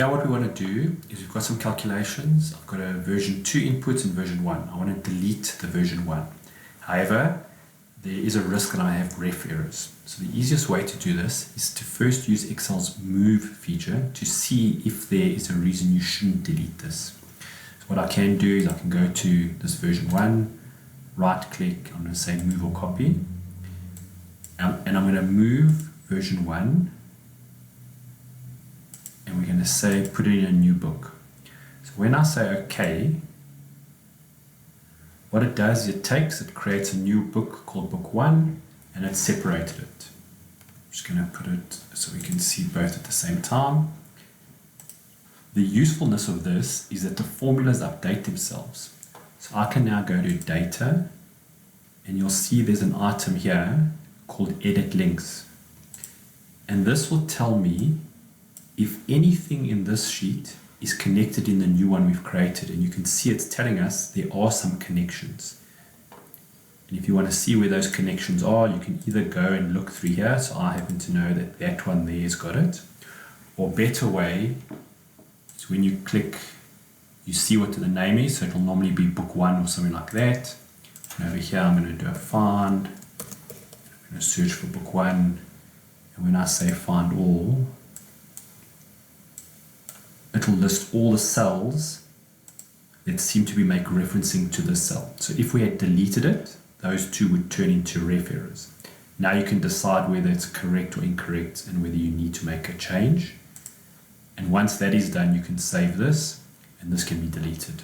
here what we want to do is we've got some calculations. I've got a version 2 input and version 1. I want to delete the version 1. However, there is a risk that I have ref errors. So the easiest way to do this is to first use Excel's move feature to see if there is a reason you shouldn't delete this. So what I can do is I can go to this version 1, right click, I'm going to say move or copy, and I'm going to move version 1, and we're going to say put it in a new book. So when I say OK, what it does is it creates a new book called book 1, and it's separated it. I'm just going to put it so we can see both at the same time. The usefulness of this is that the formulas update themselves. So I can now go to data, and you'll see there's an item here called edit links. And this will tell me if anything in this sheet is connected in the new one we've created, and you can see it's telling us there are some connections. And if you want to see where those connections are, you can either go and look through here. So I happen to know that that one there has got it. Or better way is when you click, you see what the name is. So it will normally be book 1 or something like that. And over here I'm going to do a find. I'm going to search for book 1. And when I say find all, it'll list all the cells that seem to be referencing to this cell. So if we had deleted it, those two would turn into ref errors. Now you can decide whether it's correct or incorrect and whether you need to make a change. And once that is done, you can save this, and this can be deleted.